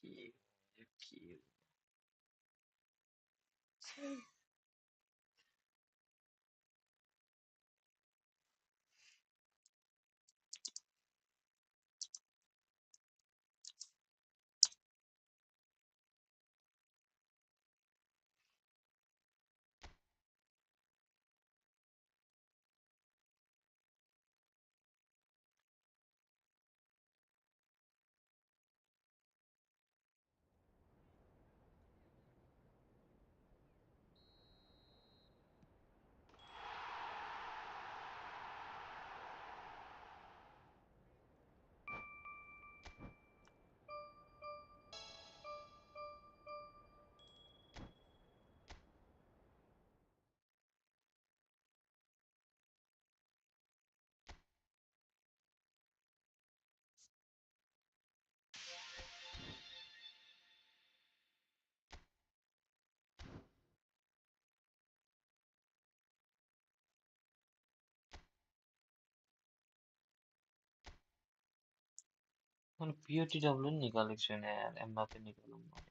की की मैंने POTW निकाले है यार एम्बापे निकालूंगा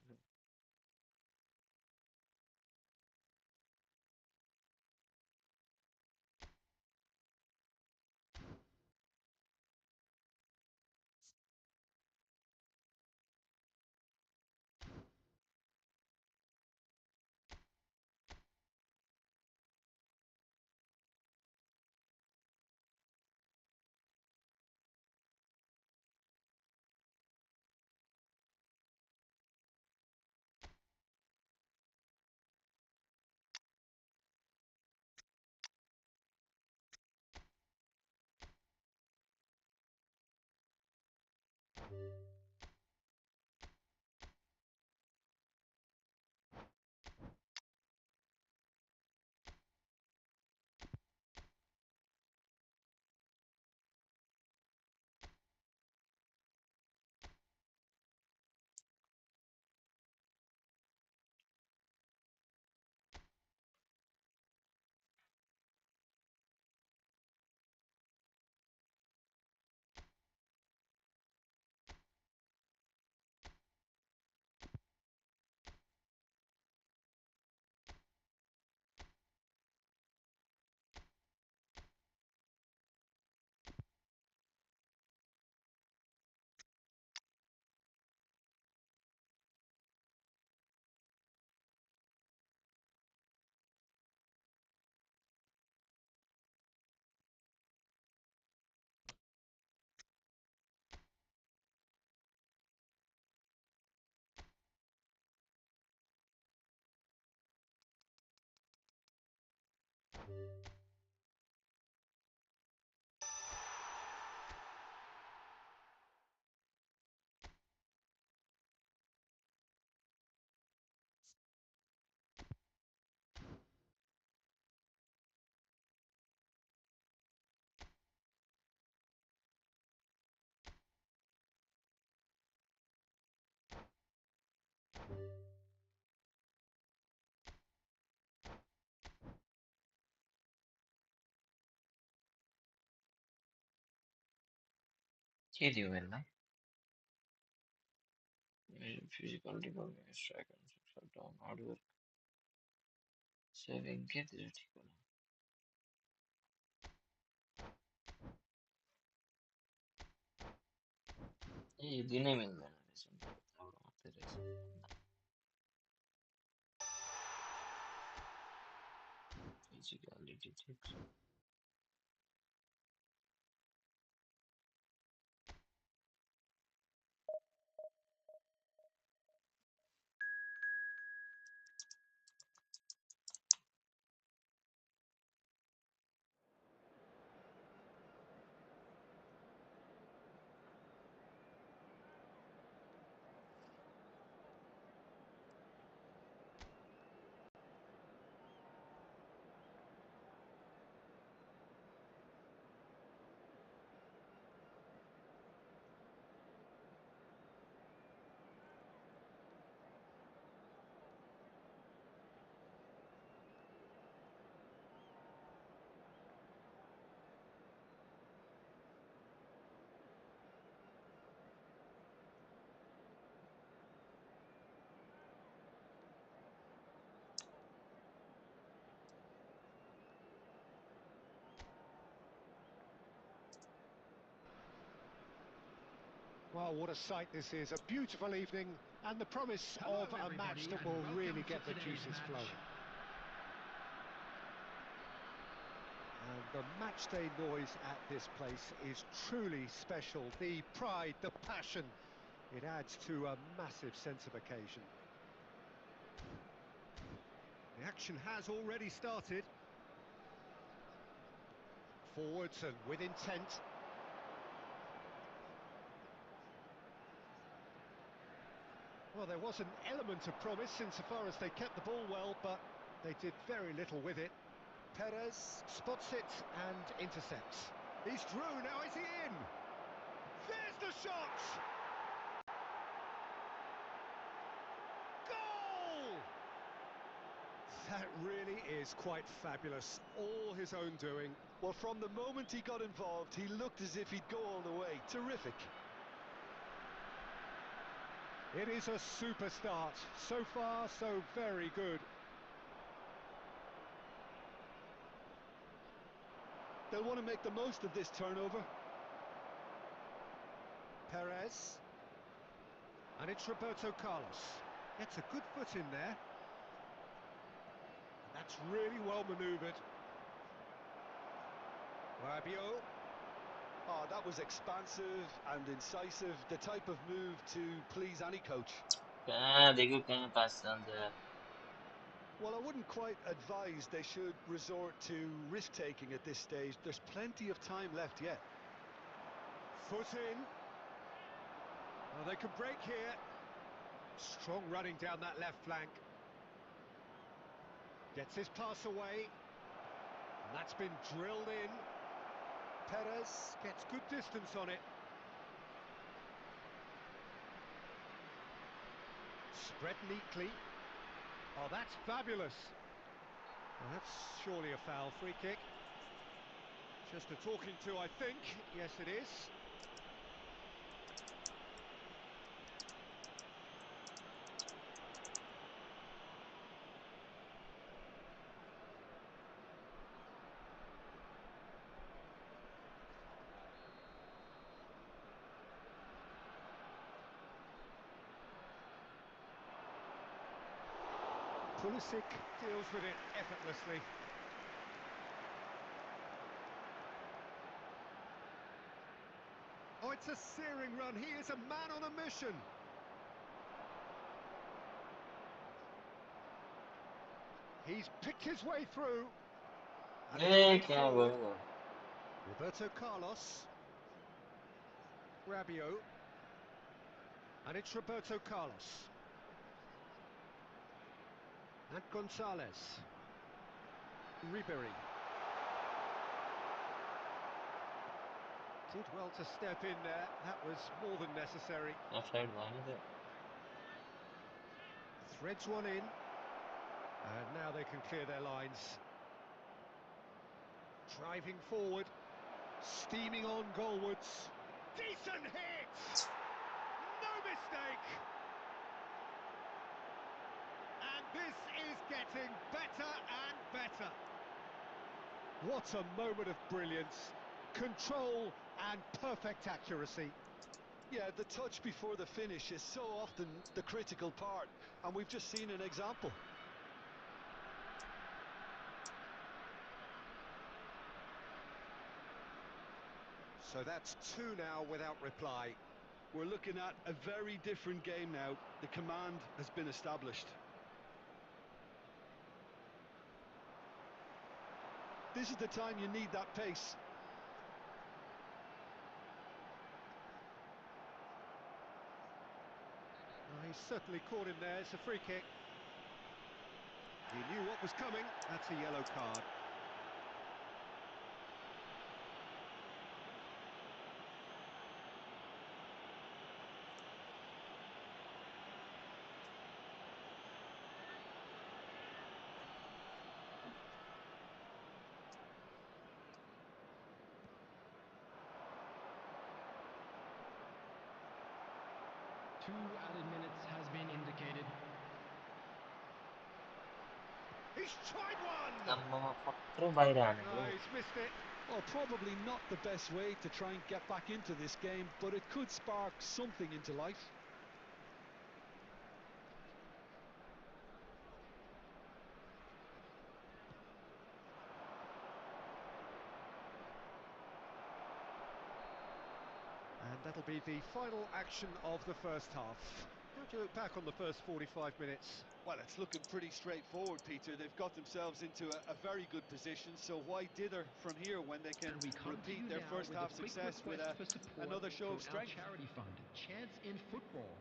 ये दियो मेरे physical development strike and shutdown hard work saving के तेरे ठीक है ये दिन ही मिल रहा है तेरे physicality ठीक से Well, what a sight this is. A beautiful evening and the promise Hello, of a match everybody, that and will really welcome to get the today's juices match. flowing. And the match day noise at this place is truly special. The pride, the passion, it adds to a massive sense of occasion. The action has already started. Forwards and with intent. Well, there was an element of promise insofar as they kept the ball well, but they did very little with it. Perez spots it and intercepts. He's through, now is he in? There's the shot! Goal! That really is quite fabulous. All his own doing. Well, from the moment he got involved, he looked as if he'd go all the way. Terrific. It is a super start. So far, so very good. They'll want to make the most of this turnover. Perez. And it's Roberto Carlos. Gets a good foot in there. And that's really well manoeuvred. Rabiot. Oh, that was expansive and incisive. The type of move to please any coach. देखो कहाँ पास अंदर Well, I wouldn't quite advise they should resort to risk-taking at this stage. There's plenty of time left yet. Foot in. Well, they can break here. Strong running down that left flank. Gets his pass away. And that's been drilled in. Perez gets good distance on it. Spread neatly. Oh, that's fabulous. Well, that's surely a foul. Free kick. Just a talking to, I think. Yes, it is. Pulisic deals with it effortlessly. Oh, it's a searing run. He is a man on a mission. He's picked his way through. And it's played क्या forward. गयो Roberto Carlos. Rabiot. And it's Roberto Carlos. And Gonzalez. Ribery. Did well to step in there. That was more than necessary. offside हुआ नहीं था Threads one in. And now they can clear their lines. Driving forward. Steaming on goalwards. Decent hit! No mistake! And this is getting better and better. What a moment of brilliance. Control and perfect accuracy. Yeah, the touch before the finish is so often the critical part, and we've just seen an example. So that's two now without reply. We're looking at a very different game now. The command has been established. This is the time you need that pace. Well, he's certainly caught him there. It's a free kick. He knew what was coming. That's a yellow card. Two added minutes has been indicated. He's tried one! अम्मा फक्रो बाहिर हानेको No, he's missed it. Well, probably not the best way to try and get back into this game, but it could spark something into life. And that'll be the final action of the first half. How do you look back on the first 45 minutes? Well, it's looking pretty straightforward, Peter. They've got themselves into a very good position, so why dither from here when they can And we come to repeat you their now first with half a quick success with request for support another show of from our strength? charity fund, Chance in Football.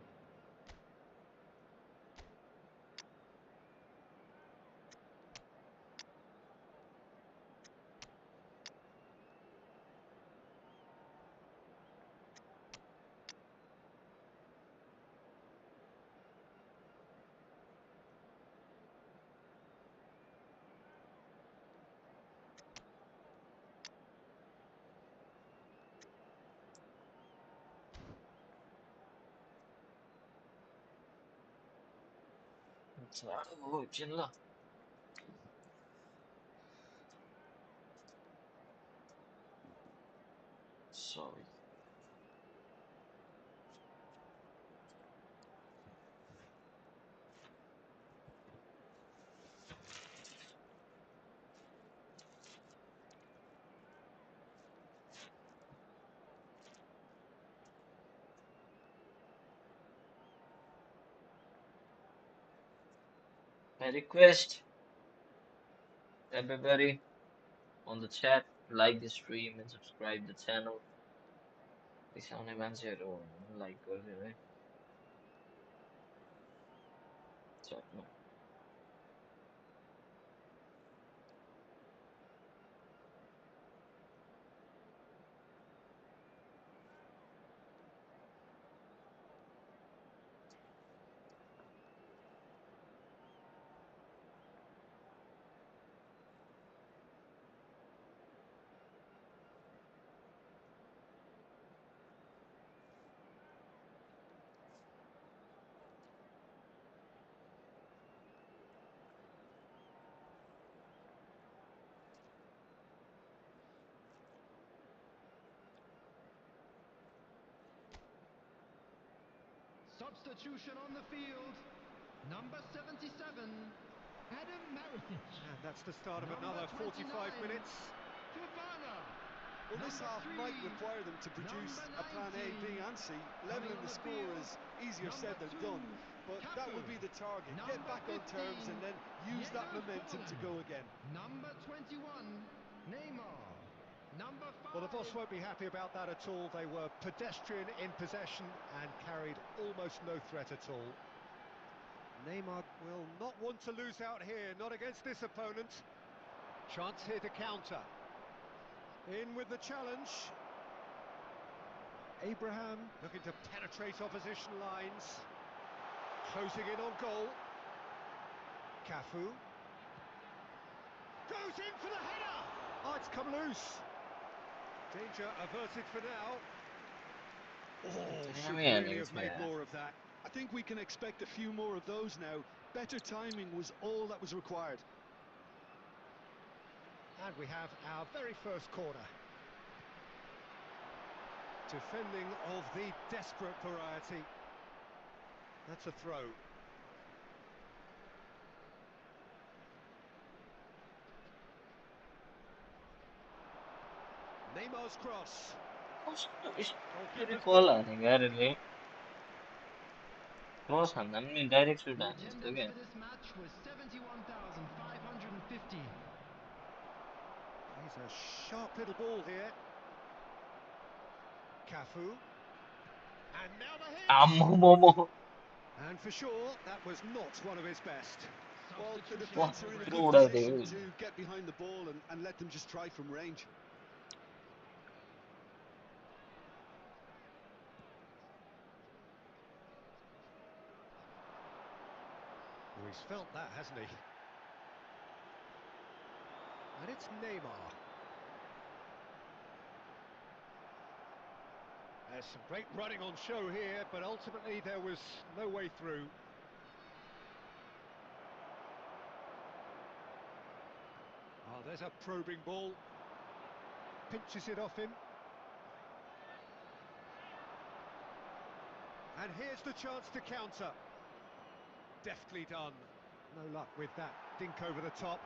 Oh, chill lah. Sorry. I request everybody on the chat like the stream and subscribe the channel. दिखाउने मान्छेहरू like गरिदिनु है च्याटमा Substitution on the field, number 77, Adam Maritic. And that's the start of Number another 45 29, minutes. Fofana. Well, this Number half 3, might require them to produce number a plan A, B 19. and C. Coming Leveling on the the score field, is easier said number than 2, done, but that Cafu. will be the target. Get Number back on terms 15, and then use that Diego momentum to Forlan. go again. Number 21, Neymar. Number 5. Well, the boss won't be happy about that at all. They were pedestrian in possession and carried almost no threat at all. Neymar will not want to lose out here, not against this opponent. Chance here to counter. In with the challenge. Abraham looking to penetrate opposition lines. Closing in on goal. Cafu. Goes in for the header! Oh, it's come loose. Danger averted for now. Oh, should really have made more of that. I think we can expect a few more of those now. Better timing was all that was required. And we have our very first corner. Defending of the desperate variety. That's a throw. Neymar's cross. कस्तो कल हाने गाडीले cross हान्दा पनि direct suit The हाने जस्तो attendance क्या for this match was 71,550. He's a sharp little ball here. Cafu. And now the hit! आम्मोमोमो And for sure, that was not one of his best. Well, the Substitution defence are in a progress. good Throw it position away. to get behind the ball and let them just try from range. Oh, he's felt that, hasn't he? And it's Neymar. There's some great running on show here, but ultimately there was no way through. Oh, there's a probing ball. pinches it off him. And here's the chance to counter. Deftly done. No luck with that dink over the top.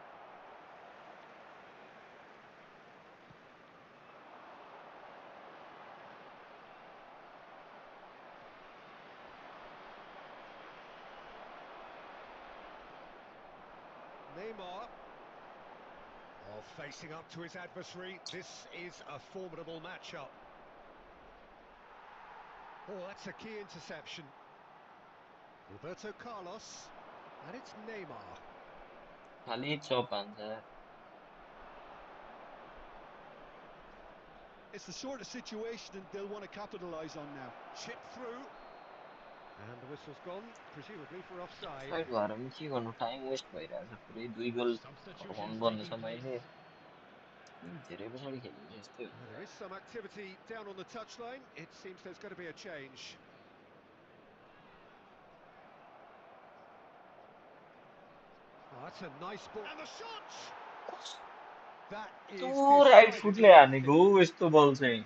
Neymar. Oh, facing up to his adversary. This is a formidable matchup. Oh, that's a key interception. Roberto Carlos. And it's Neymar. खाली चौपांच है. It's the sort of situation that they'll want to capitalise on now. Chip through. And the whistle's gone, presumably for offside. Side भएर पनि के गर्नु, time waste भइरहेछ पुरै. 2 गोल Substitutions हुनुपर्ने taking समयले place. धेरै पछाडि खेल्नु जस्तै हो. Well, there is some activity down on the touchline. It seems there's going to be a change. Oh, that's a nice ball. And the shot! That is त्यो राइट फुटले decidedly हानेको हो यस्तो बल चाहिँ.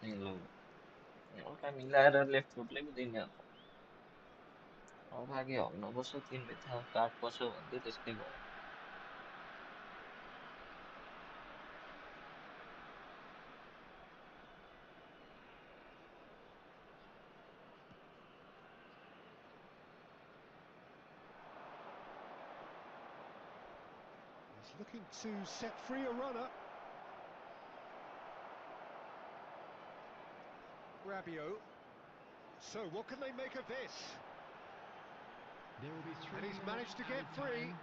ल हल्का मिलाएर लेफ्ट फुटले पो दिने अन्त. अब आगे हल्न बस्छ 3 भित्ता काट पर्छ भन्दै त्यस्तै भयो. He's looking to set free a runner. Rabiot. So what can they make of this? There will be 3 And he's minutes managed to get added free. time.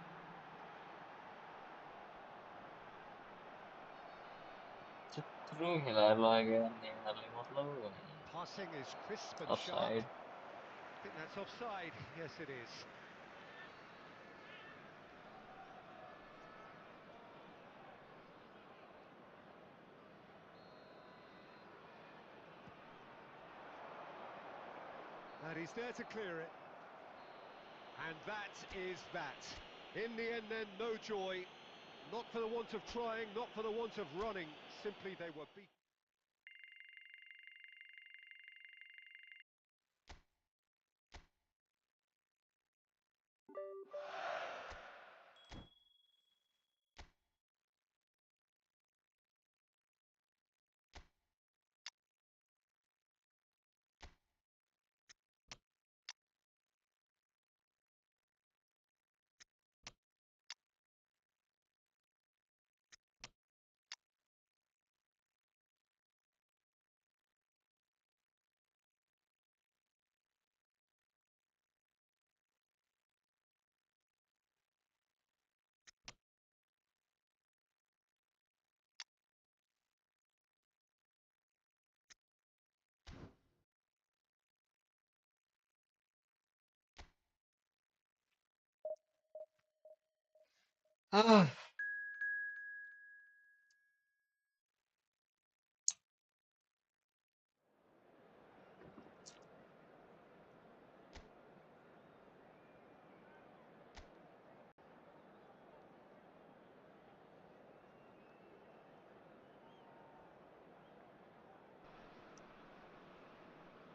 त्यत्रो खेलाएर लाग्यो नेमारले मतलब भने. Passing is crisp and sharp. Offside. I think that's offside. Yes, it is. And he's there to clear it. And that is that. In the end then, no joy. Not for the want of trying, not for the want of running. Simply they were beaten.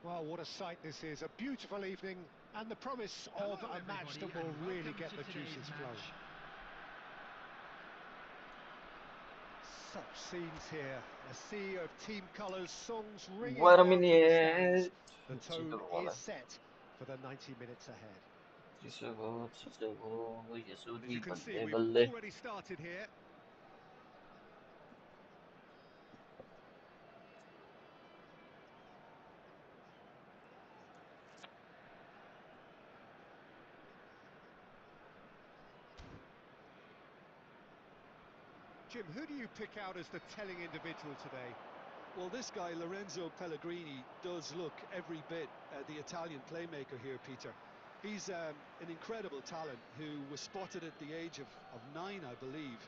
Well, what a sight this is. A beautiful evening and the promise of Hello a match everybody that will and really welcome get to the today's juices match. flowing. Such scenes here. A sea of team colours, songs ringing 12 out from the stands. Minute. The tone छिटो is होला. set for the 90 minutes ahead. छिटो भयो यसो As दुई you can see, बल्ले we've बल्ले. already started here. Jim, who do you pick out as the telling individual today? Well, this guy, Lorenzo Pellegrini, does look every bit the Italian playmaker here, Peter. He's an incredible talent who was spotted at the age of 9, I believe.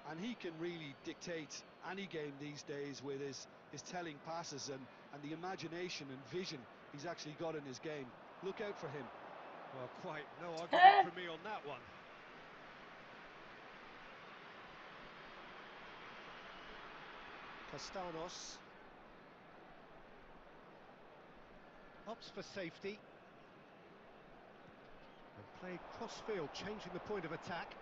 And he can really dictate any game these days with his telling passes and the imagination and vision he's actually got in his game. Look out for him. Well, quite no argument from me on that one. Castanos. Opts for safety. And play cross-field, changing the point of attack.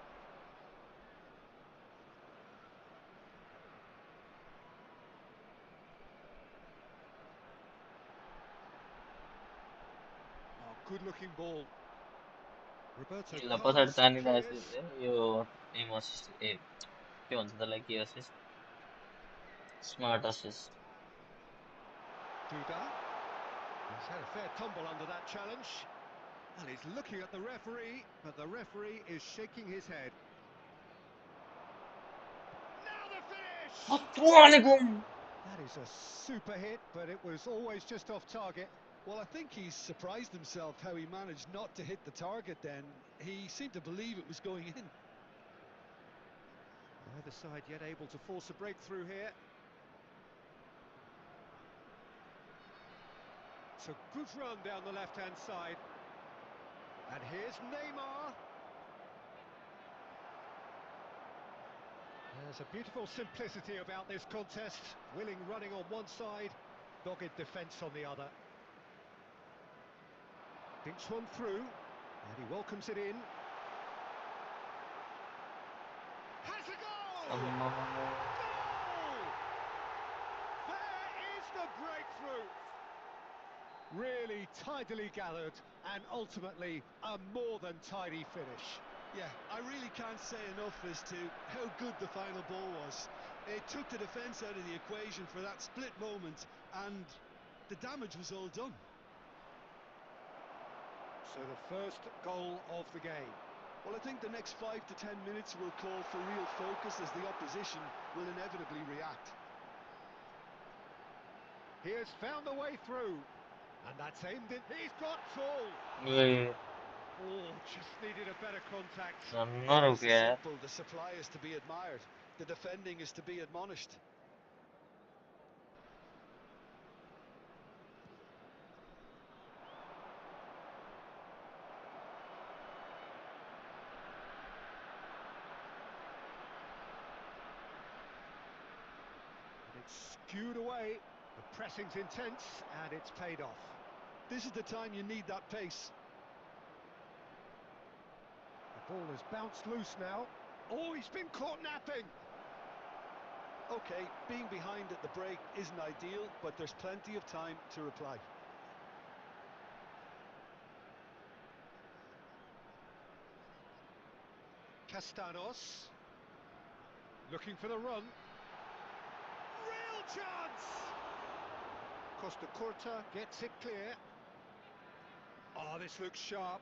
Oh, good-looking ball. Roberto ल पछाडि Carlos तानिरहेको clears. थियो यो M assist ए के भन्छ त्यसलाई के assist smart assist Duda. He's had a fair tumble under that challenge. And he's looking at the referee, but the referee is shaking his head. Now the finish! That is a super hit, but it was always just off target. Well, I think he's surprised himself how he managed not to hit the target then. He seemed to believe it was going in. Neither side yet able to force a breakthrough here. It's a good run down the left-hand side. And here's Neymar. There's a beautiful simplicity about this contest. Willing running on one side, dogged defence on the other. Thinks one through, and he welcomes it in. Has a goal! Goal! There is the breakthrough. Really tidily gathered, and ultimately a more than tidy finish. Yeah, I really can't say enough as to how good the final ball was. It took the defence out of the equation for that split moment, and the damage was all done. So the first goal of the game. Well, I think the next 5 to 10 minutes will call for real focus as the opposition will inevitably react. He has found a way through, and that's aimed in. He's got tall. Oh, just needed a better contact. Runner It's यार simple. The supply is to be admired. The defending is to be admonished. It's skewed away. The pressing's intense, and it's paid off. This is the time you need that pace. The ball has bounced loose now. Oh, he's been caught napping. Okay, being behind at the break isn't ideal, but there's plenty of time to reply. Castanos. Looking for the run. Real chance! Costa Curta gets it clear. Oh, this looks sharp.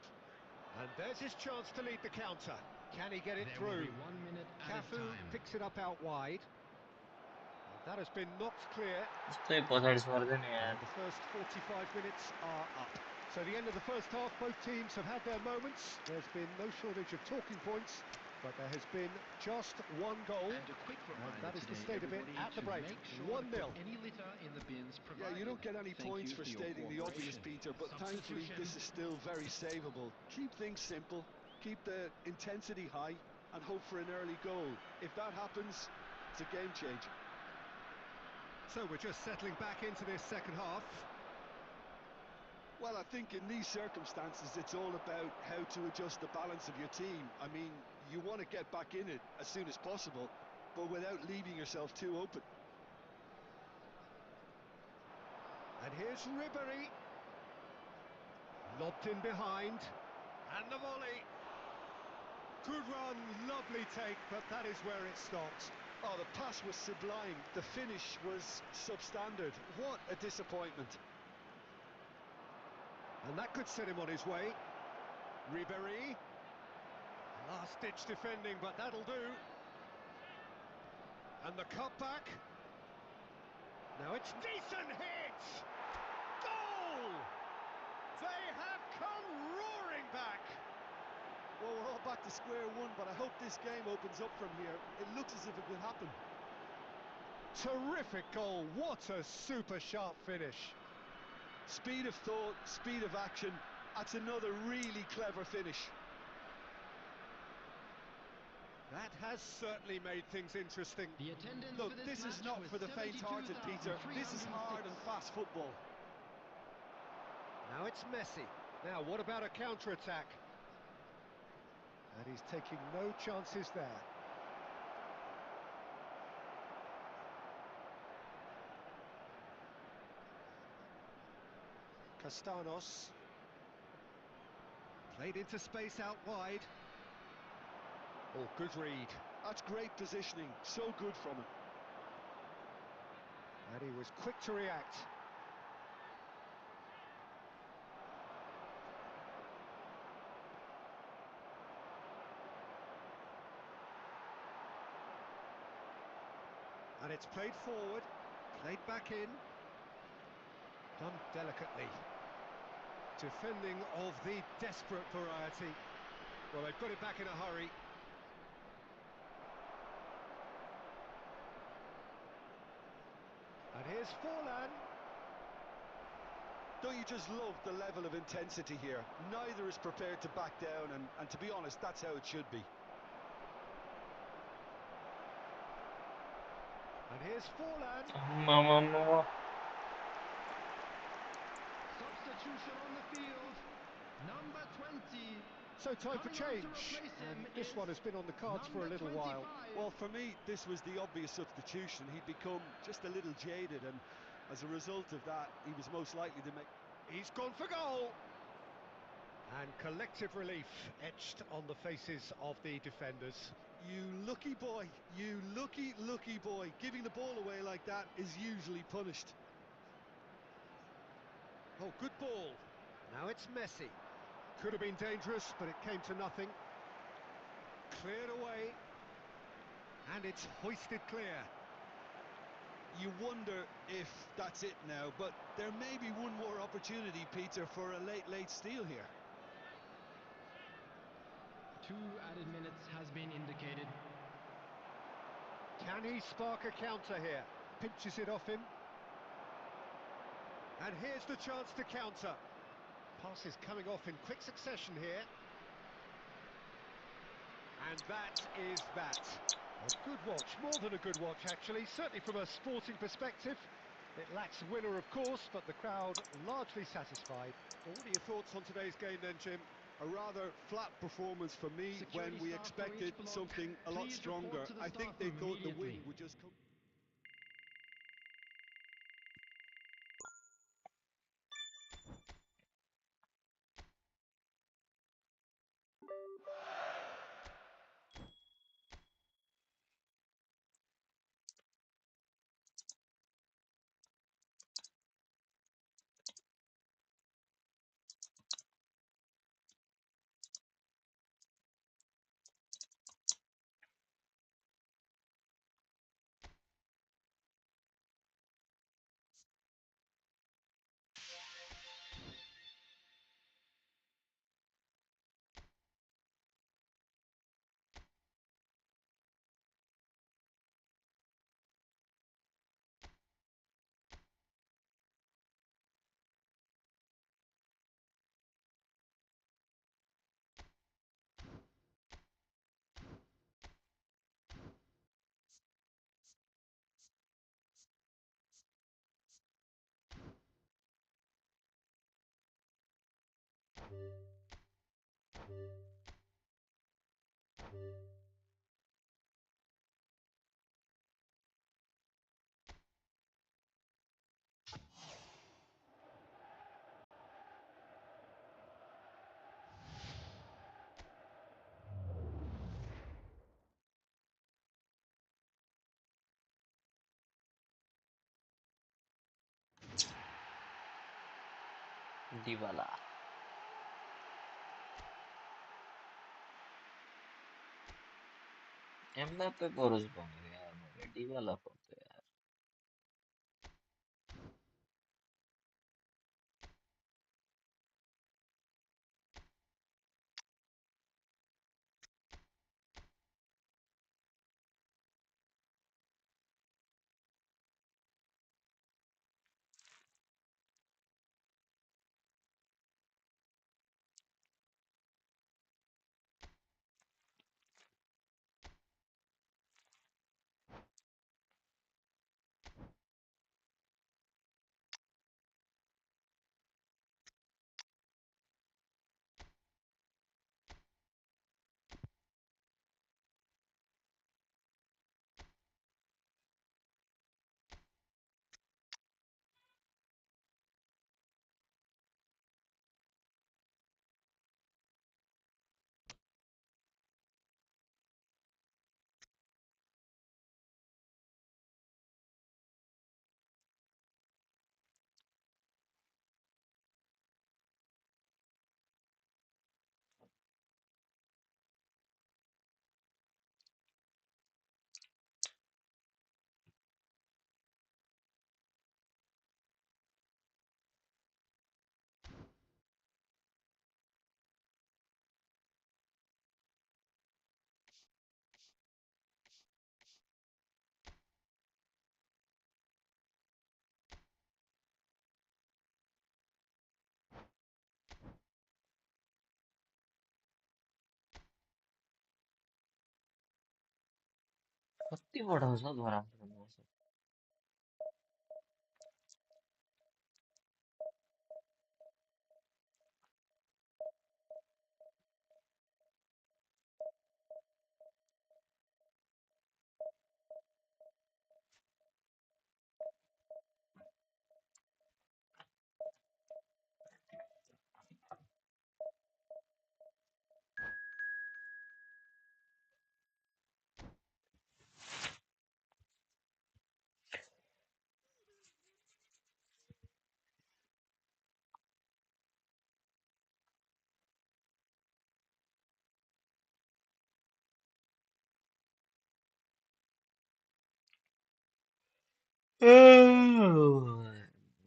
And there's his chance to lead the counter. Can he get it There will through? be 1 minute added Cafu time. picks it up out wide. And that has been knocked clear. यस्तै पछाडि सर्दैन यार And the first 45 minutes are up. So the end of the first half, both teams have had their moments. There's been no shortage of talking points, but there has been just one goal. And a quick reminder that is the today, state of it everybody, at the to break. make sure 1-0. to put any litter in the bins Yeah, provided. you don't get any Thank points you for your stating the obvious, cooperation. Peter, but thankfully Substitution. this is still very savable. Keep things simple, keep the intensity high, and hope for an early goal. If that happens, it's a game changer. So we're just settling back into this second half. Well, I think in these circumstances, it's all about how to adjust the balance of your team. I mean, you want to get back in it as soon as possible, but without leaving yourself too open. And here's Ribery. Lobbed in behind. And the volley. Good run, lovely take, but that is where it stopped. Oh, the pass was sublime. The finish was substandard. What a disappointment. And that could set him on his way. Ribery. Last-ditch defending, but that'll do. And the cutback. Now it's decent hit! Goal! They have come roaring back. Well, we're all back to square one, but I hope this game opens up from here. It looks as if it could happen. Terrific goal. What a super sharp finish. Speed of thought, speed of action. That's another really clever finish. That has certainly made things interesting. The attendance Look, for this this match is not was for the faint-hearted, Peter. This is hard and 72,306. fast football. Now it's Messi. Now, what about a counter-attack? And he's taking no chances there. Castanos. Played into space out wide. Oh, good read. That's great positioning. So good from him. And he was quick to react. And it's played forward, played back in. Done delicately. Defending of the desperate variety. Well, they've got it back in a hurry. And here's Forlan. Don't you just love the level of intensity here? Neither is prepared to back down, and to be honest, that's how it should be. And here's Forlan. Mama. Substitution on the field. Number 20. So time for Coming on to change. replace him And this is one has been on the cards for a number little while. 25. Well, for me, this was the obvious substitution. He'd become just a little jaded, and as a result of that, he was most likely to make... He's gone for goal. And collective relief etched on the faces of the defenders. You lucky boy, you lucky, lucky boy. Giving the ball away like that is usually punished. Oh, good ball. Now it's Messi. Could have been dangerous, but it came to nothing. Cleared away. And it's hoisted clear. You wonder if that's it now, but there may be one more opportunity, Peter, for a late steal here. 2 added minutes has been indicated. Can he spark a counter here? Pinches it off him. And here's the chance to counter. Passes coming off in quick succession here. And that is that. A good watch, more than a good watch actually, certainly from a sporting perspective. It lacks winner of course, but the crowd largely satisfied. Well, what are your thoughts on today's game then, Jim? A rather flat performance for me Security when we staff for expected each block. something a lot Please stronger. report to the I think staff they room thought the win immediately. would just come. Dybala. Mbappe corresponde यार मुझे Dybala पड़ते यार कति बढाउँछ हौ धराम।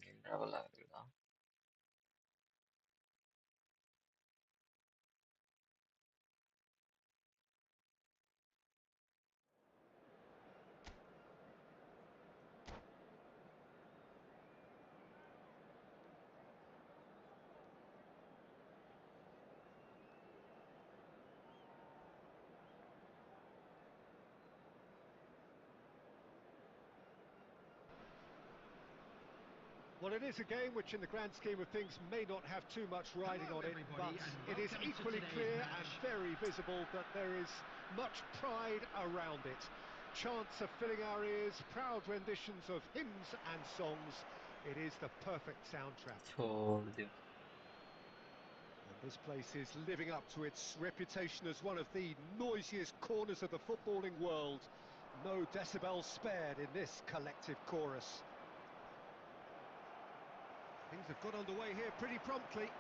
निद्रा पो लाग्यो त। Well, it is a game which in the grand scheme of things may not have too much riding Hello on it, but everybody, and it is welcome to equally today's clear match. and very visible that there is much pride around it. Chants are filling our ears, proud renditions of hymns and songs. It is the perfect soundtrack. छोडिदियो। And this place is living up to its reputation as one of the noisiest corners of the footballing world. No decibels spared in this collective chorus. Things have got underway here pretty promptly.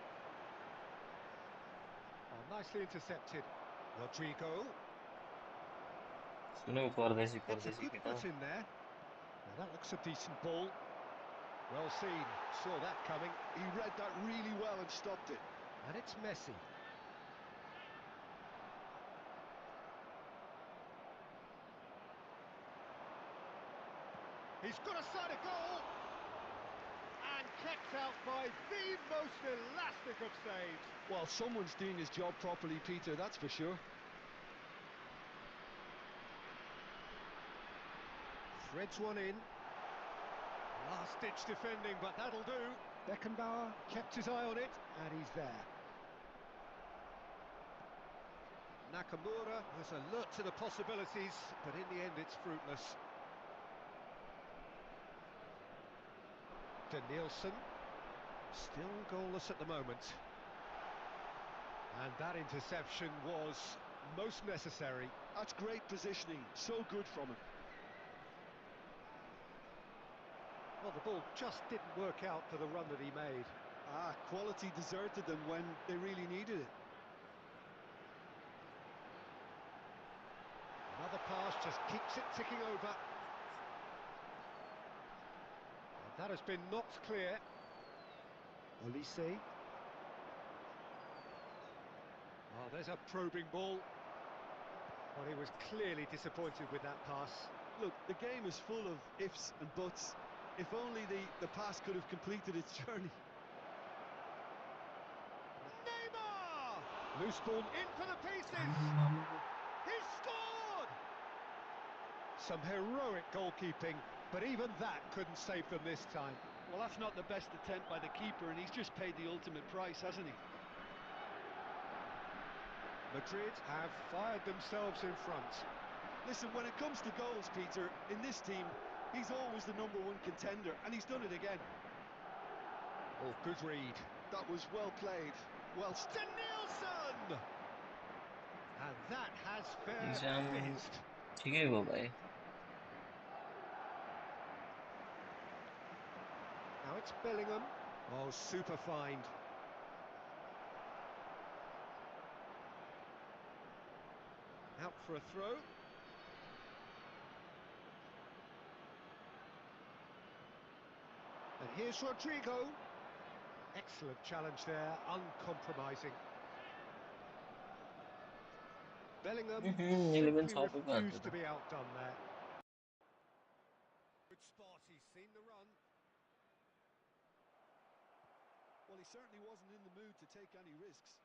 Oh, nicely intercepted. Rodrigo. सुन्नु Gets a परदेशी good केटा। foot in there. Now that looks a decent ball. Well seen. Saw that coming. He read that really well and stopped it. And it's Messi. He's got a side of goal. And kept out by the most elastic of saves. Well, someone's doing his job properly, Peter, that's for sure. Threads one in. Last-ditch defending, but that'll do. Beckenbauer kept his eye on it, and he's there. Nakamura was alert to the possibilities, but in the end it's fruitless. Danielson, still goalless at the moment. And that interception was most necessary. That's great positioning, so good from him. Well, the ball just didn't work out for the run that he made. Quality deserted them when they really needed it. Another pass just keeps it ticking over. And that has been knocked clear. Olise. Oh, there's a probing ball. Well, he was clearly disappointed with that pass. Look, the game is full of ifs and buts. If only the pass could have completed its journey. Neymar! Loose ball in for the pieces. He's scored! Some heroic goalkeeping, but even that couldn't save them this time. Well, that's not the best attempt by the keeper, and he's just paid the ultimate price, hasn't he? Madrid have fired themselves in front. Listen, when it comes to goals, Peter, in this team, he's always the #1 contender, and he's done it again. Oh, good read. That was well played. Well, Danielson! And that has fair Exam fizzed. ठिकै भयो भाइ। Now it's Bellingham. Oh, super find. Out for a throw. And here's Rodrigo. Excellent challenge there, uncompromising. Bellingham यसले पनि simply सबै पो हान्छ refused to त। be outdone there. Good spot, he's seen the run. well, he certainly wasn't in the mood to take any risks.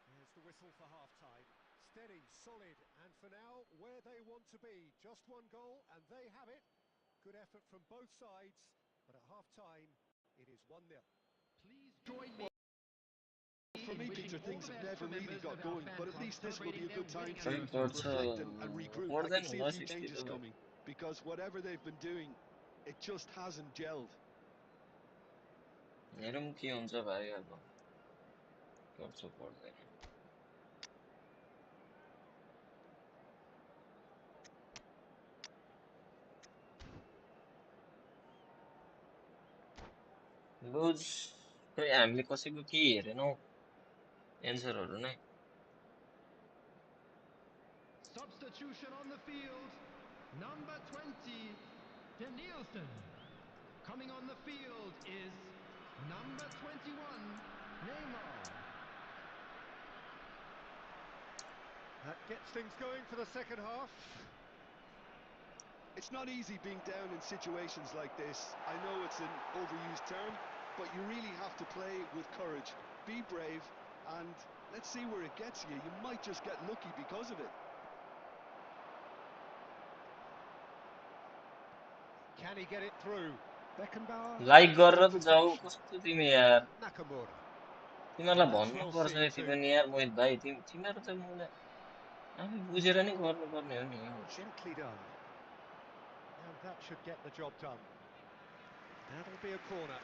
There's the whistle for half-time. Steady, solid, and for now, where they want to be. Just one goal, and they have it. Good effort from both sides, but at half-time, it is 1-0. Please join me. For me, Peter, things have never really got going, but at least this will be a good time to Khै पर्छ reflect and regroup. I पर्दैन can see a होला few 60 changes त भाइ coming because whatever they've been doing, it just hasn't gelled. हेरौँ के हुन्छ भाइ अब पर्छ पर्दैन लुज खै हामीले कसैको केही हेरेनौ एन्सरहरू नै Substitution on the field. Number 20, Danielson. Coming on the field is number 21, Neymar. That gets things going for the second half. It's not easy being down in situations like this. I know it's an overused term, but you really have to play with courage. Be brave, and let's see where it gets you. You might just get lucky because of it. Can he get it through? Beckenbauer. Like गरेर त जाऊ कस्तो तिमी यार Nakamura. तिमीहरूलाई That's well भन्नुपर्छ seen यति too. पनि यार मोहित भाइ तिमीहरू त मलाई आफै बुझेर नै गर्नुपर्ने हो नि Gently done. And that should get the job done. That'll be a corner.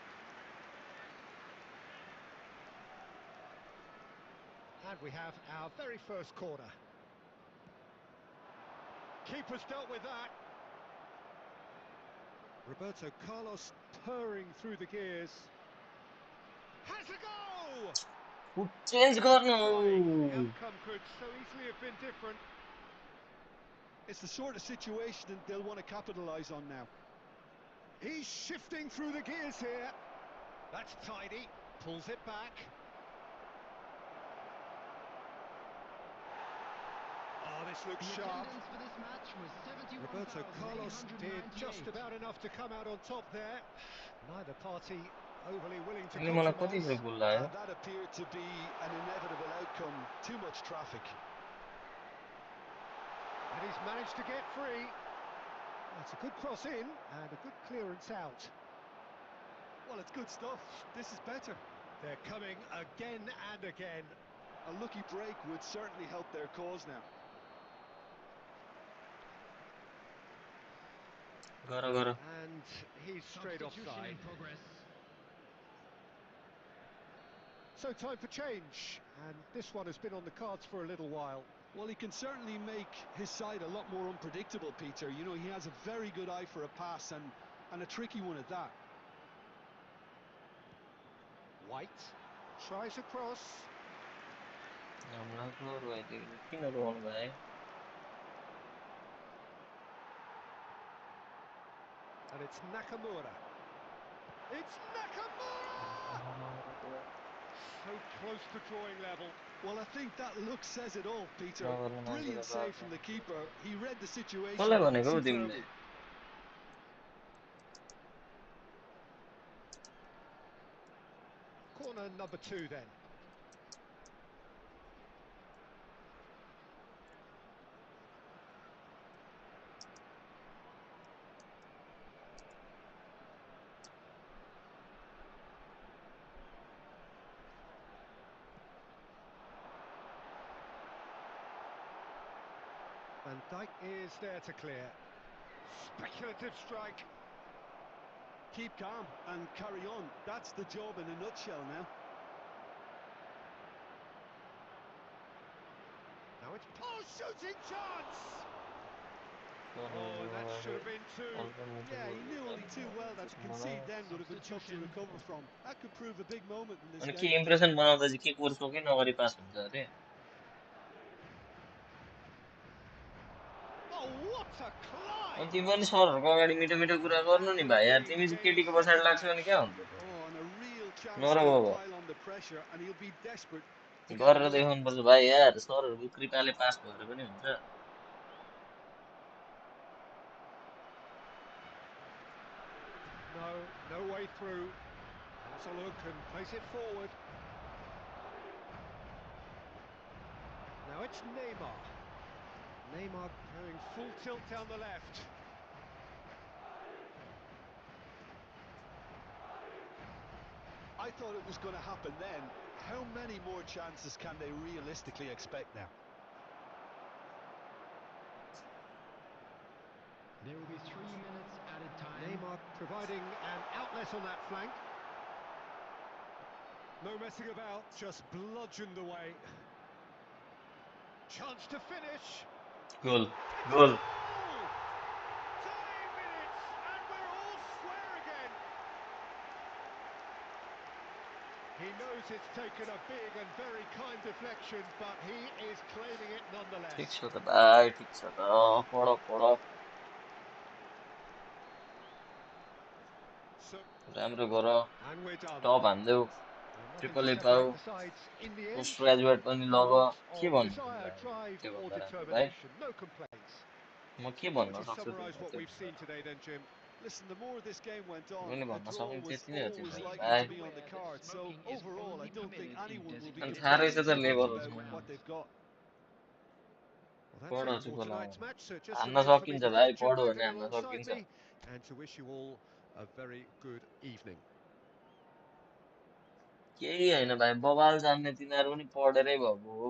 And we have our very first corner. Keeper's dealt with that. Roberto Carlos purring through the gears. Has a goal! Foot change गर्नु The outcome could so easily have been different. It's the sort of situation that they'll want to capitalise on now. He's shifting through the gears here. That's tidy. Pulls it back. Oh, this looks The sharp. attendance for this match was Roberto Carlos did just 71,898. about enough to come out on top there. Neither party overly willing to तिमीले मलाई कति compromise. गोल लाग्यो That appeared to be an inevitable outcome. Too much traffic. And he's managed to get free. That's a good cross in and a good clearance out. Well, it's good stuff. This is better. They're coming again and again. A lucky break would certainly help their cause now. गर गर And he's straight Substitution offside. in progress. So time for change. And this one has been on the cards for a little while. Well, he can certainly make his side a lot more unpredictable, Peter. You know, he has a very good eye for a pass and a tricky one at that. White tries a cross. हामीलाई रुवाइदियो किन रुवाउनु भयो And it's Nakamura. It's Nakamura! So close to drawing level. Well, I think that look says it all, Peter. नगर्नु मान्छेले Brilliant save from the keeper. He read the situation कसलाई भनेको हौ तिमीले superbly. Corner number 2 then. Van Dijk is there to clear. Speculative strike. Keep calm and carry on. That's the job in a nutshell now. Now it's shooting chance! Oh, and that should have been two. Yeah, he knew only too well that to concede then would have been tough to recover from. That could prove a big moment in this अनि के game. Impression बनाउँदा चाहिँ के कोर्सको नगरी पास हुन्छ अरे Oh, what a climb! अनि तिमी पनि सरहरूको अगाडि मिठो मिठो कुरा गर्नु नि भाइ यार तिमी चाहिँ केटीको पछाडि लाग्छौ भने क्या हुन्छ त Oh, and a real chance नर to Baba pile on the pressure, and he'll be desperate to get गरेर it right. देखाउनु पर्छ भाइ यार सरहरूको कृपाले पास भएर पनि हुन्छ No way through. Has a look and plays it forward. Now Now it's Neymar. Neymar going full tilt down the left. I thought it was going to happen then. How many more chances can they realistically expect now? There will be 3 minutes added time. Neymar providing an outlet on that flank. No messing about, just bludgeoned away. Chance to finish. Goal. It's a Goal. goal! Dying minutes, and we're all square again. He knows it's taken a big and very kind deflection, but he is claiming it nonetheless. ठिक छ त भाइ, ठिक छ त, पढ पढ, So, राम्रो गर, and we're done. टप हान्देऊ, Nothing ट्रिपल to ए पाऊ, separate the sides in the end. Post graduate पनि A लग, lot के of भन्नु desire, तिमीलाई drive, or त्योभन्दा राम्रो भाइ? determination. No complaints. म के How would भन्न you सक्छु summarise तिमीलाई what we've seen त्योभन्दा? today then, Jim? Listen, the more this game went on, मैले a भन्न draw सक्ने was त्यति नै हो always तिमीलाई likely भाइ। to be on the card. So overall, I don't think anyone will be अनि थाहा रहेछ complaining त too much level about what they've got. Well, that's पढ it for चुप tonight's match. So it just हान्न remains for me सकिन्छ to भाइ, thank Jim पढ्यो भने Wagon हान्न alongside सकिन्छ। me and to wish you all a very good evening. केही होइन भाइ, बबाल जान्ने तिनीहरू पनि पढेरै भएको हो,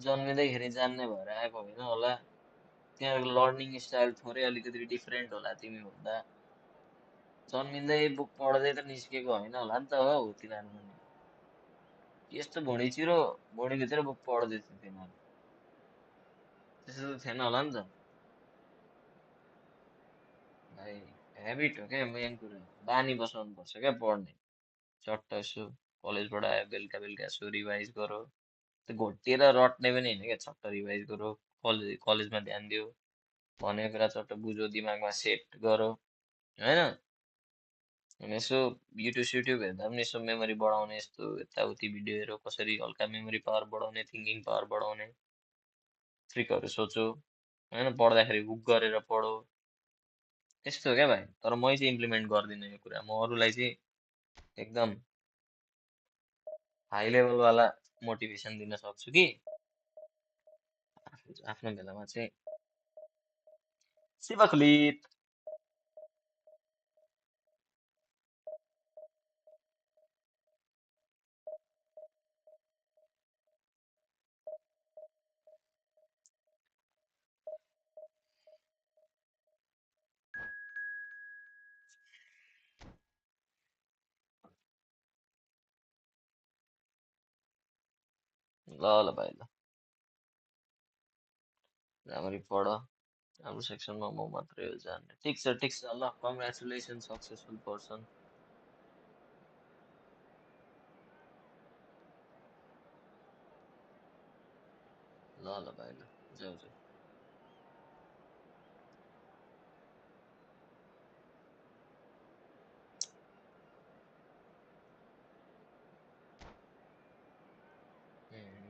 जन्मिँदैखेरि जान्ने भएर आएको होइन होला, तिनीहरूको लर्निङ स्टाइल थोरै अलिकति डिफ्रेन्ट होला तिमीभन्दा, जन्मिँदै बुक पढ्दै त निस्केको होइन होला नि त हौ तिनीहरू पनि, यस्तो भुँडीभित्र बुक पढ्दै थियो तिनीहरू, त्यस्तो त थिएन होला नि त भाइ। हेबिट हो क्या मेन कुरा, बानी बसाउनु पर्छ क्या पढ्ने, चट्ट यसो कलेजबाट आयो बेलुका बेलुका यसो रिभाइज गरो, त्यो घोटिएर रट्ने पनि होइन क्या, चट्ट रिभाइज गरो, कलेजमा ध्यान दियो, भनेको कुरा चट्ट बुझो, दिमागमा सेट गरो होइन, अनि यसो युट्युब सुट्युब हेर्दा पनि यसो मेमोरी बढाउने, यस्तो यताउति भिडियो हेरो, कसरी हल्का मेमोरी पावर बढाउने, थिङ्किङ पावर बढाउने ट्रिकहरू सोचो होइन, पढ्दाखेरि हुक गरेर पढो, त्यस्तो हो क्या भाइ। तर मै चाहिँ इम्प्लिमेन्ट गर्दिनँ यो कुरा, म अरूलाई चाहिँ एकदम हाई लेभलवाला मोटिभेसन दिन सक्छु कि आफ्नो बेलामा चाहिँ शिवखलित ल ल भाइ, ल राम्ररी पढ, हाम्रो सेक्सनमा म मात्रै हो जान्ने। ठिक छ ठिक छ, ल कङ्ग्रेचुलेसन सक्सेसफुल पर्सन। ल ल भाइ, ल जाऊ जाऊ।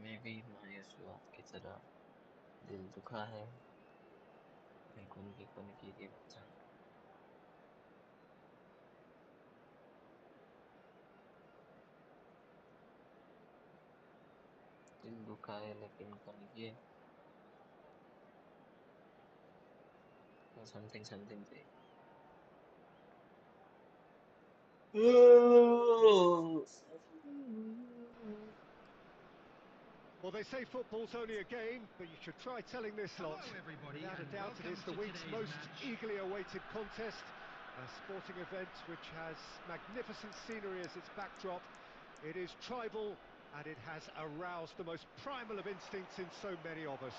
मेबी मैं शुरुआत की तरह दिल दुखा है, कुन के भन्छ, दिल दुखा है लेकिन कुन के समथिङ समथिङ चाहिँ Well, they say football's only a game, but you should try telling this Hello, lot. everybody, Without a and doubt, it welcome is the to week's today's most match. eagerly awaited contest. A sporting event which has magnificent scenery as its backdrop. It is tribal, and it has aroused the most primal of instincts in so many of us.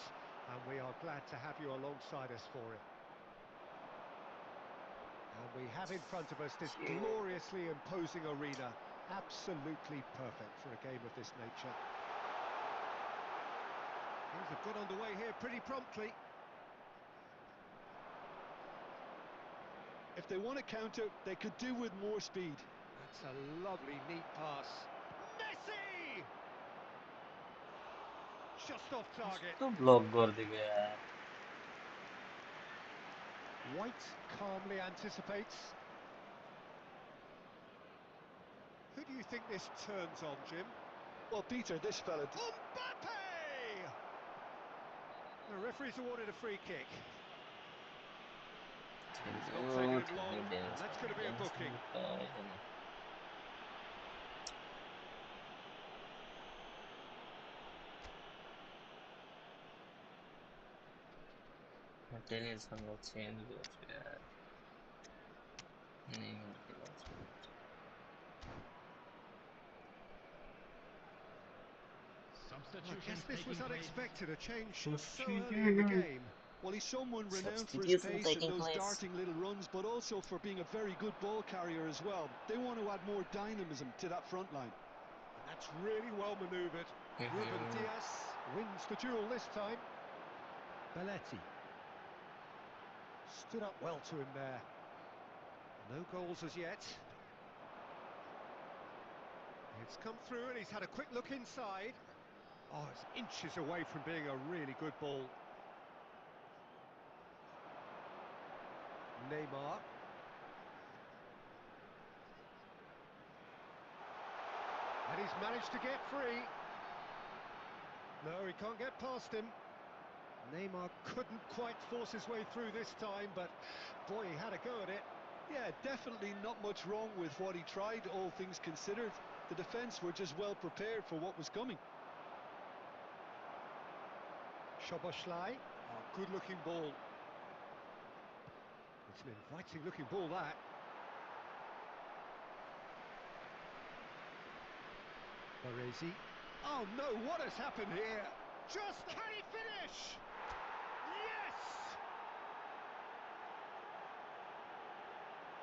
And we are glad to have you alongside us for it. And we have in front of us this gloriously imposing arena. Absolutely perfect for a game of this nature. Things have got underway here pretty promptly. If they want to counter, they could do with more speed. That's a lovely, neat pass. Messi! Just off target. कस्तो block गरिदिएको यार, White calmly anticipates. Who do you think this turns on, Jim? Well, Peter, this fella... Mbappe! The referee's awarded a free kick. Very It's not taking good. him long, Good and that's going to be a booking. Danielson will change those. Yeah. Neymar के last minute. I guess this was unexpected, a change so early in the game. Well, he's someone renowned for his Substitution pace and taking those place. darting little runs, but also for being a very good ball carrier as well. They want to add more dynamism to that front line. And that's really well manoeuvred. Ruben Diaz wins the duel this time. Belletti stood up well to him there. No goals as yet. It's come through and he's had a quick look inside. Oh, it's inches away from being a really good ball. Neymar. And he's managed to get free. No, he can't get past him. Neymar couldn't quite force his way through this time, but boy, he had a go at it. Yeah, definitely not much wrong with what he tried, all things considered. The defence were just well prepared for what was coming. Szoboszlai. Oh, good-looking ball. It's an inviting-looking ball, that. Baresi. Oh no, what has happened here? Just can he finish? Yes!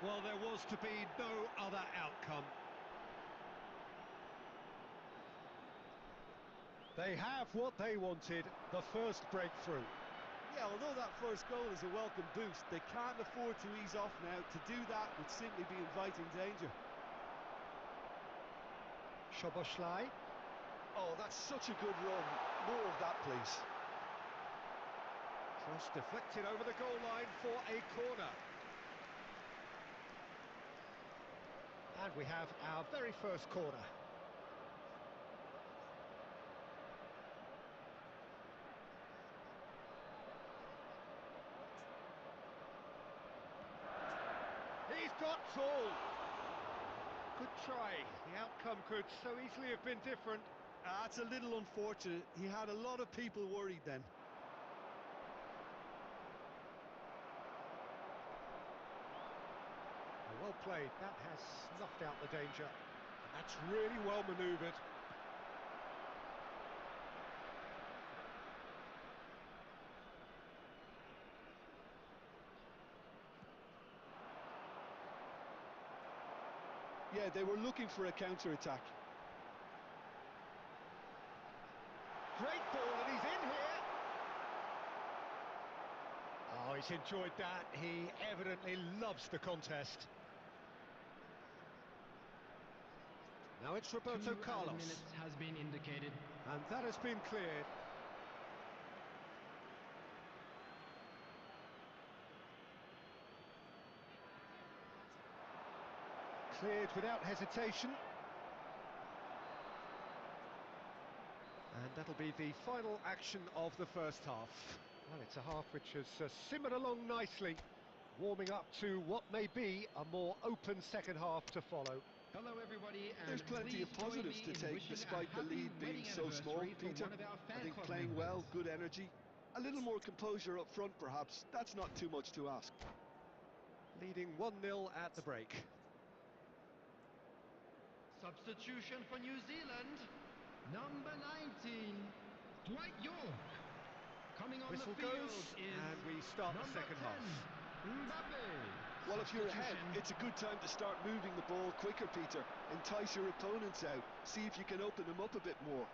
Well, there was to be no other outcome. They have what they wanted, the first breakthrough. Yeah, although that first goal is a welcome boost, they can't afford to ease off now. To do that would simply be inviting danger. Szoboszlai. Oh, that's such a good run. More of that, please. Cross deflected over the goal line for a corner. And we have our very first corner. He's got tall. Good try. The outcome could so easily have been different. That's a little unfortunate. He had a lot of people worried then. Well played. That has snuffed out the danger. And that's really well manoeuvred. Yeah, they were looking for a counter-attack. Great ball, and he's in here. Oh, he's enjoyed that. He evidently loves the contest. Now it's Roberto Carlos. 2 minutes has been indicated. And that has been cleared. Cleared without hesitation. And that'll be the final action of the first half. Well, it's a half which has simmered along nicely, warming up to what may be a more open second half to follow. Hello everybody, and There's plenty of positives to take despite the lead being so small, Peter. I think playing well, good energy, a little more composure up front perhaps. That's not too much to ask. Leading 1-0 at the break. Substitution for New Zealand, number 19, Dwight York. Coming on Whistle the field goes, is and we start the number second 10, half. Mbappe. Well, if you're ahead, Substitution. it's a good time to start moving the ball quicker, Peter. Entice your opponents out. See if you can open them up a bit more.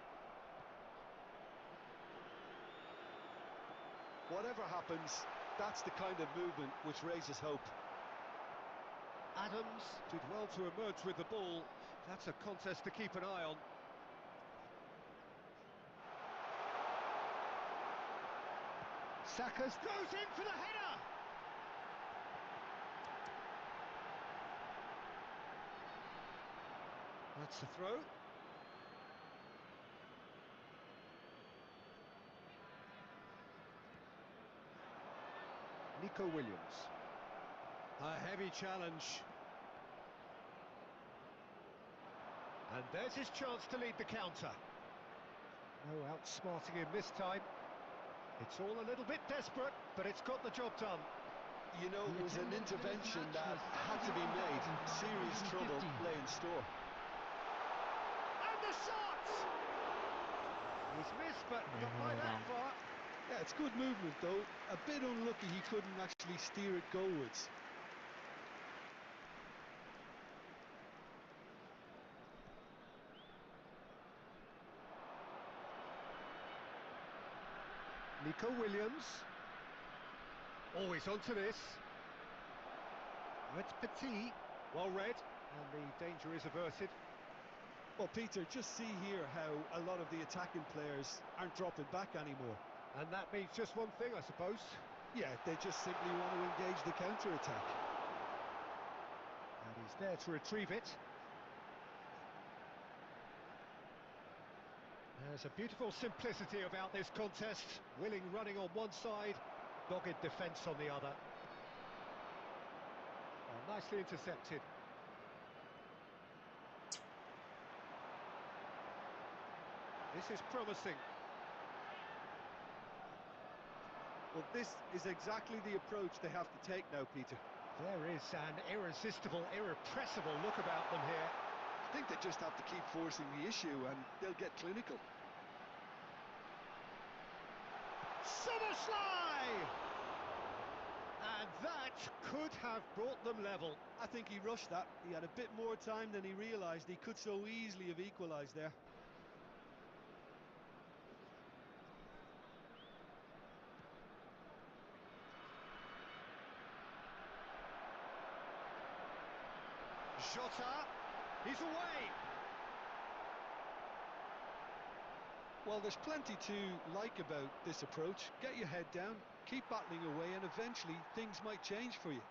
Whatever happens, that's the kind of movement which raises hope. Adams did well to emerge with the ball. That's a contest to keep an eye on. Saka's goes in for the header! That's the throw. Nico Williams. A heavy challenge. And there's his chance to lead the counter. No outsmarting him this time. It's all a little bit desperate, but it's got the job done. You know, it was an intervention that had to be made. Serious trouble lay in store. And the shot! He's missed, but not by that far. Yeah, it's good movement though. A bit unlucky he couldn't actually steer it goalwards. Nico Williams. Always onto this. Oh, it's Petit. Well read, and the danger is averted. Well, Peter, just see here how a lot of the attacking players aren't dropping back anymore. And that means just one thing, I suppose. Yeah, they just simply want to engage the counter-attack. And he's there to retrieve it. There's a beautiful simplicity about this contest. Willing running on one side, dogged defence on the other. Oh, nicely intercepted. This is promising. Well, this is exactly the approach they have to take now, Peter. There is an irresistible, irrepressible look about them here. I think they just have to keep forcing the issue and they'll get clinical. Summerslide! And that could have brought them level. I think he rushed that. He had a bit more time than he realised. He could so easily have equalised there. Jota, he's away. Well, there's plenty to like about this approach. Get your head down, keep battling away, and eventually things might change for you.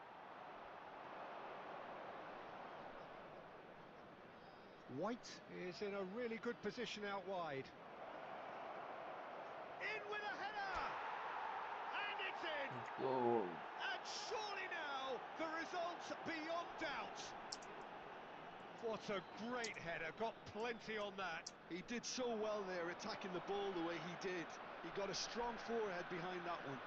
White is in a really good position out wide. In with a header! And it's in! Go. And surely now, the result beyond doubt. What a great header, got plenty on that. He did so well there, attacking the ball the way he did. He got a strong forehead behind that one.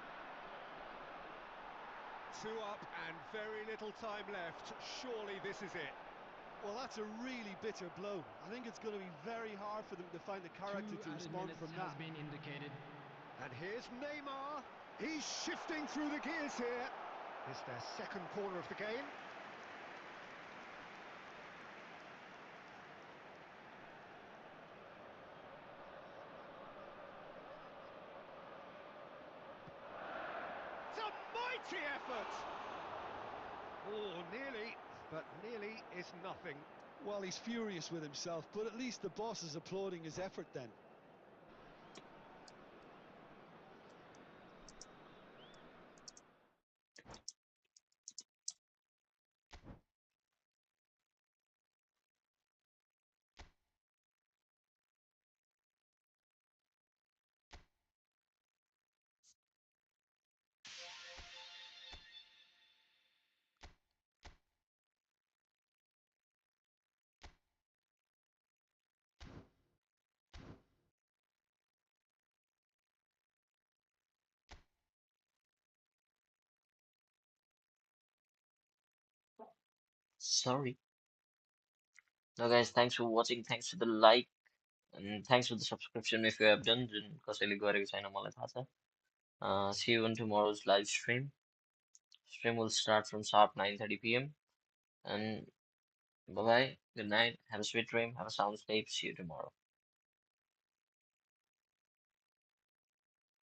2 up and very little time left. Surely this is it. Well, that's a really bitter blow. I think it's going to be very hard for them to find the character to respond from that. Has been indicated. And here's Neymar. He's shifting through the gears here. It's their second corner of the game. It's a mighty effort. Oh, nearly, but nearly is nothing. Well, he's furious with himself, but at least the boss is applauding his effort then. Sorry. Now, guys, thanks for watching. Thanks for the like. And thanks for the subscription if you have done. जुन कसैले गरेको छैन मलाई थाहा छ. See you on tomorrow's live stream. Stream will start from sharp 9:30 p.m. And bye bye. Good night. Have a sweet dream. Have a sound sleep. See you tomorrow.